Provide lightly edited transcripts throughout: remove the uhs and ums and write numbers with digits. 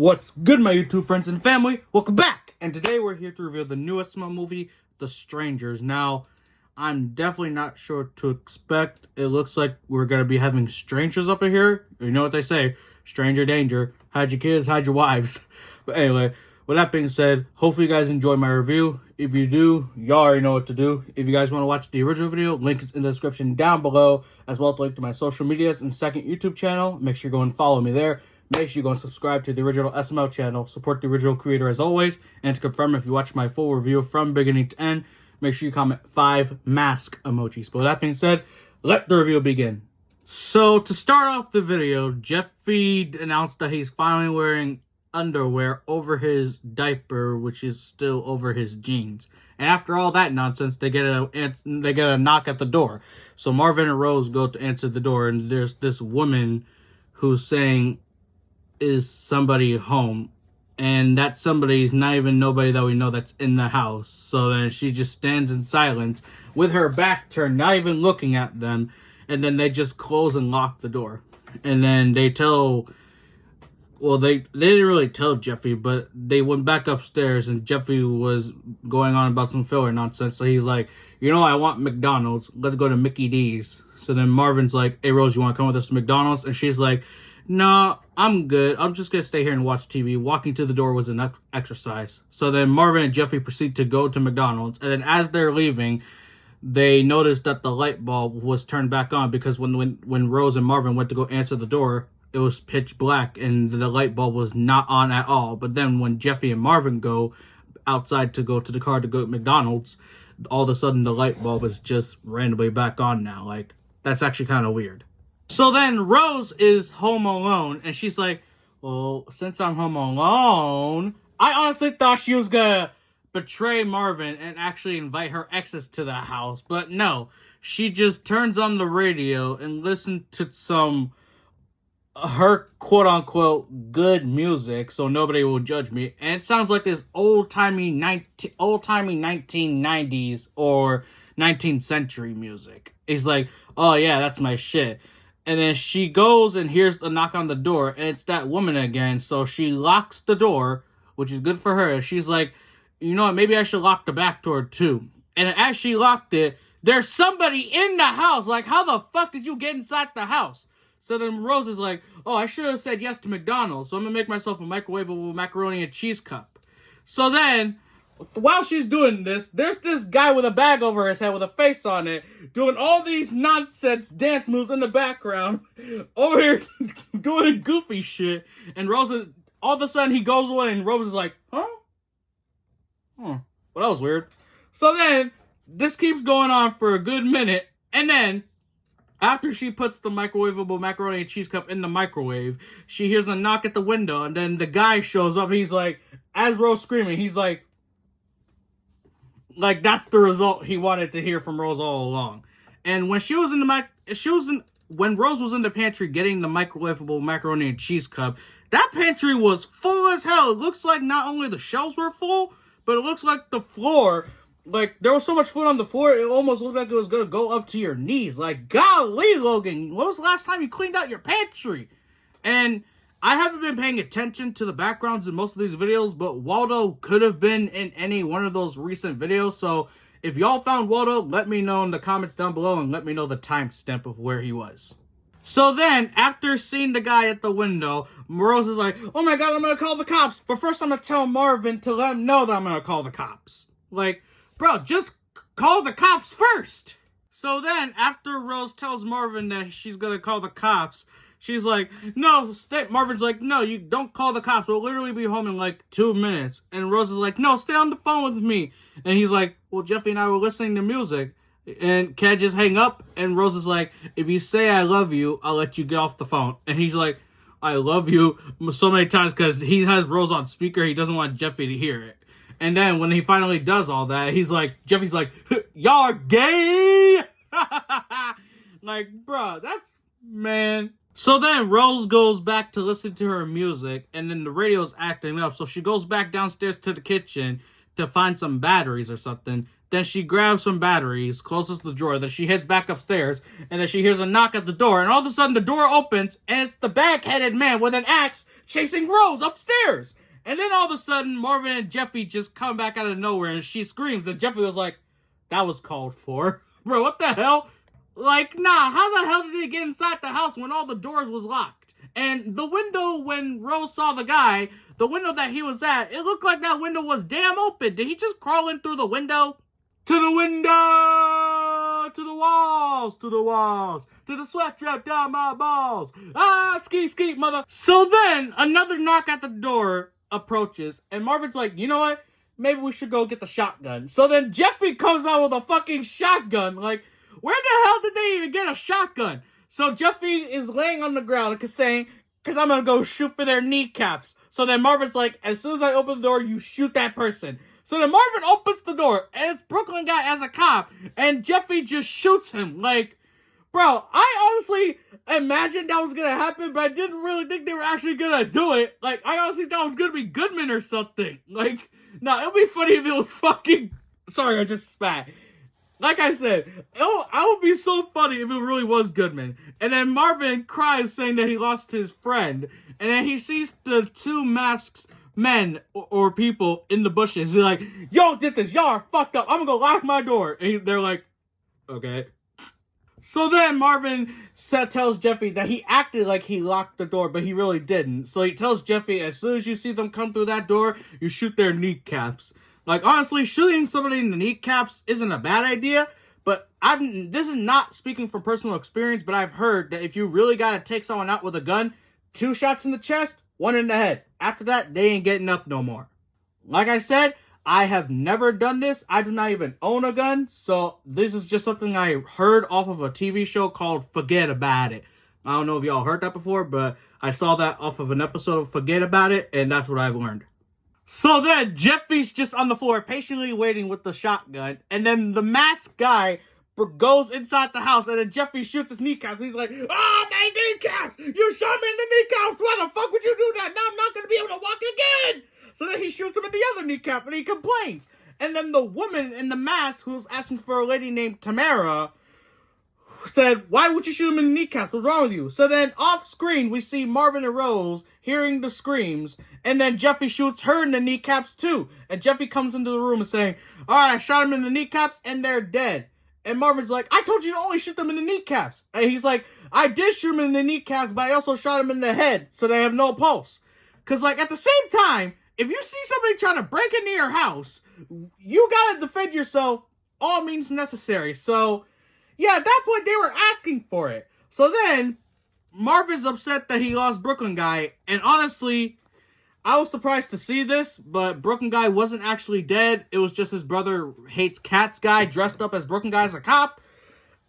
What's good, my YouTube friends and family? Welcome back! And today we're here to review the newest movie, The Strangers. Now, I'm definitely not sure what to expect. It looks like we're going to be having strangers up in here. You know what they say, stranger danger. Hide your kids, hide your wives. But anyway, with that being said, hopefully you guys enjoy my review. If you do, y'all already know what to do. If you guys want to watch the original video, link is in the description down below, as well as link to my social medias and second YouTube channel. Make sure you go and follow me there. Make sure you go and subscribe to the original SML channel. Support the original creator as always. And to confirm if you watch my full review from beginning to end, make sure you comment 5 mask emojis. But with that being said, let the review begin. So to start off the video, Jeffy announced that he's finally wearing underwear over his diaper, which is still over his jeans. And after all that nonsense, they get a knock at the door. So Marvin and Rose go to answer the door, and there's this woman who's saying, "Is somebody home?" And that somebody's not even nobody that we know that's in the house. So then she just stands in silence with her back turned, not even looking at them. And then they just close and lock the door. And then they tell, well, they didn't really tell Jeffy, but they went back upstairs and Jeffy was going on about some filler nonsense. So he's like, "You know, I want McDonald's. Let's go to Mickey D's." So then Marvin's like, "Hey, Rose, you want to come with us to McDonald's?" And she's like, "No, I'm good. I'm just going to stay here and watch TV. Walking to the door was an exercise." So then Marvin and Jeffy proceed to go to McDonald's. And then as they're leaving, they notice that the light bulb was turned back on because when Rose and Marvin went to go answer the door, it was pitch black and the light bulb was not on at all. But then when Jeffy and Marvin go outside to go to the car to go to McDonald's, all of a sudden the light bulb is just randomly back on now. Like, that's actually kind of weird. So then Rose is home alone, and she's like, "Well, since I'm home alone," I honestly thought she was gonna betray Marvin and actually invite her exes to the house. But no, she just turns on the radio and listens to some, her quote-unquote good music, so nobody will judge me. And it sounds like this old-timey 1990s or 19th century music. He's like, "Oh yeah, that's my shit." And then she goes and hears the knock on the door, and it's that woman again. So she locks the door, which is good for her. She's like, "You know what, maybe I should lock the back door too." And as she locked it, there's somebody in the house. Like, how the fuck did you get inside the house? So then Rose is like, "Oh, I should have said yes to McDonald's, so I'm going to make myself a microwavable macaroni and cheese cup." So then, while she's doing this, there's this guy with a bag over his head with a face on it, doing all these nonsense dance moves in the background, over here doing goofy shit, and Rose is, all of a sudden he goes away, and Rose is like, "Huh? Well, that was weird." So then, this keeps going on for a good minute, and then, after she puts the microwavable macaroni and cheese cup in the microwave, she hears a knock at the window, and then the guy shows up, he's like, as Rose screaming, he's like, that's the result he wanted to hear from Rose all along. And when when Rose was in the pantry getting the microwavable macaroni and cheese cup, that pantry was full as hell. It looks like not only the shelves were full, but it looks like the floor, like there was so much food on the floor, it almost looked like it was gonna go up to your knees. Like, golly, Logan, when was the last time you cleaned out your pantry? And I haven't been paying attention to the backgrounds in most of these videos, but Waldo could have been in any one of those recent videos. So if y'all found Waldo, let me know in the comments down below and let me know the timestamp of where he was. So then, after seeing the guy at the window, Rose is like, "Oh my god, I'm gonna call the cops. But first I'm gonna tell Marvin to let him know that I'm gonna call the cops." Like, bro, just call the cops first. So then, after Rose tells Marvin that she's gonna call the cops, she's like, "No, stay." Marvin's like, "No, you don't call the cops. We'll literally be home in like 2 minutes." And Rose is like, "No, stay on the phone with me." And he's like, "Well, Jeffy and I were listening to music. And can I just hang up?" And Rose is like, "If you say I love you, I'll let you get off the phone." And he's like, "I love you," so many times because he has Rose on speaker. He doesn't want Jeffy to hear it. And then when he finally does all that, Jeffy's like, "Y'all are gay!" Like, bro, that's, man. So then Rose goes back to listen to her music, and then the radio's acting up. So she goes back downstairs to the kitchen to find some batteries or something. Then she grabs some batteries, closes the drawer, then she heads back upstairs, and then she hears a knock at the door, and all of a sudden the door opens, and it's the bag-headed man with an axe chasing Rose upstairs. And then all of a sudden, Marvin and Jeffy just come back out of nowhere, and she screams, and Jeffy was like, that was called for. Bro, what the hell? Like, nah, how the hell did he get inside the house when all the doors was locked? And the window, when Rose saw the guy, the window that he was at, it looked like that window was damn open. Did he just crawl in through the window? To the window! To the walls! To the walls! To the sweat drip down my balls! Ah, ski, mother! So then, another knock at the door approaches, and Marvin's like, you know what? Maybe we should go get the shotgun. So then Jeffy comes out with a fucking shotgun. Like, where the hell did they even get a shotgun? So Jeffy is laying on the ground saying, because I'm going to go shoot for their kneecaps. So then Marvin's like, as soon as I open the door, you shoot that person. So then Marvin opens the door, and it's Brooklyn guy as a cop, and Jeffy just shoots him. Like, bro, I honestly imagined that was going to happen, but I didn't really think they were actually going to do it. Like, I honestly thought it was going to be Goodman or something. Like, no, it would be funny if it was fucking... Sorry, I just spat. Like I said, I would be so funny if it really was Goodman. And then Marvin cries saying that he lost his friend. And then he sees the two masked men or people in the bushes. He's like, y'all did this. Y'all are fucked up. I'm gonna go lock my door. And they're like, okay. So then Marvin tells Jeffy that he acted like he locked the door, but he really didn't. So he tells Jeffy, as soon as you see them come through that door, you shoot their kneecaps. Like, honestly, shooting somebody in the kneecaps isn't a bad idea, but this is not speaking from personal experience, but I've heard that if you really gotta take someone out with a gun, 2 shots in the chest, 1 in the head. After that, they ain't getting up no more. Like I said, I have never done this. I do not even own a gun, so this is just something I heard off of a TV show called Forget About It. I don't know if y'all heard that before, but I saw that off of an episode of Forget About It, and that's what I've learned. So then, Jeffy's just on the floor, patiently waiting with the shotgun, and then the masked guy goes inside the house, and then Jeffy shoots his kneecaps. He's like, oh, my kneecaps! You shot me in the kneecaps! Why the fuck would you do that? Now I'm not going to be able to walk again! So then he shoots him in the other kneecap, and he complains. And then the woman in the mask, who's asking for a lady named Tamara, said, why would you shoot him in the kneecaps? What's wrong with you? So then, off screen, we see Marvin and Rose hearing the screams, and then Jeffy shoots her in the kneecaps too. And Jeffy comes into the room and saying, alright, I shot him in the kneecaps, and they're dead. And Marvin's like, I told you to only shoot them in the kneecaps. And he's like, I did shoot him in the kneecaps, but I also shot him in the head, so they have no pulse. Because, like, at the same time, if you see somebody trying to break into your house, you gotta defend yourself all means necessary. So, yeah, at that point, they were asking for it. So then, Marvin's upset that he lost Brooklyn guy, and honestly, I was surprised to see this, but Brooklyn guy wasn't actually dead. It was just his brother hates cats guy dressed up as Brooklyn guy as a cop.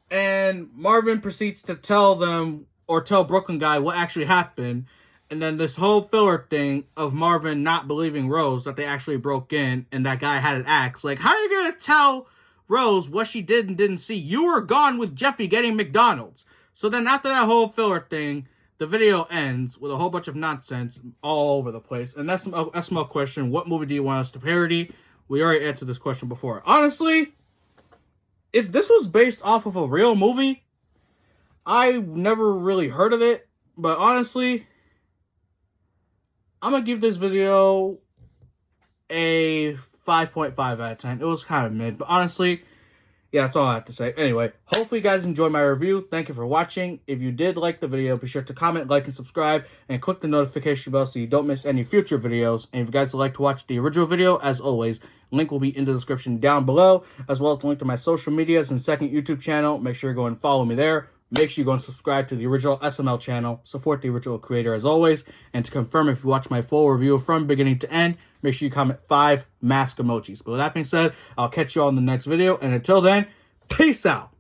And Marvin proceeds to tell them, or tell Brooklyn guy what actually happened. And then this whole filler thing of Marvin not believing Rose that they actually broke in and that guy had an axe. Like, how are you going to tell Rose what she did and didn't see? You were gone with Jeffy getting McDonald's. So then after that whole filler thing, the video ends with a whole bunch of nonsense all over the place. And that's my question. What movie do you want us to parody? We already answered this question before. Honestly, if this was based off of a real movie, I never really heard of it. But honestly, I'm going to give this video a 5.5 out of 10. It was kind of mid, but honestly, yeah, that's all I have to say. Anyway, hopefully you guys enjoyed my review. Thank you for watching. If you did like the video, be sure to comment, like, and subscribe, and click the notification bell so you don't miss any future videos. And if you guys would like to watch the original video, as always, link will be in the description down below, as well as the link to my social medias and second YouTube channel. Make sure you go and follow me there. Make sure you go and subscribe to the original SML channel. Support the original creator as always. And to confirm if you watch my full review from beginning to end, make sure you comment 5 mask emojis. But with that being said, I'll catch you all in the next video. And until then, peace out.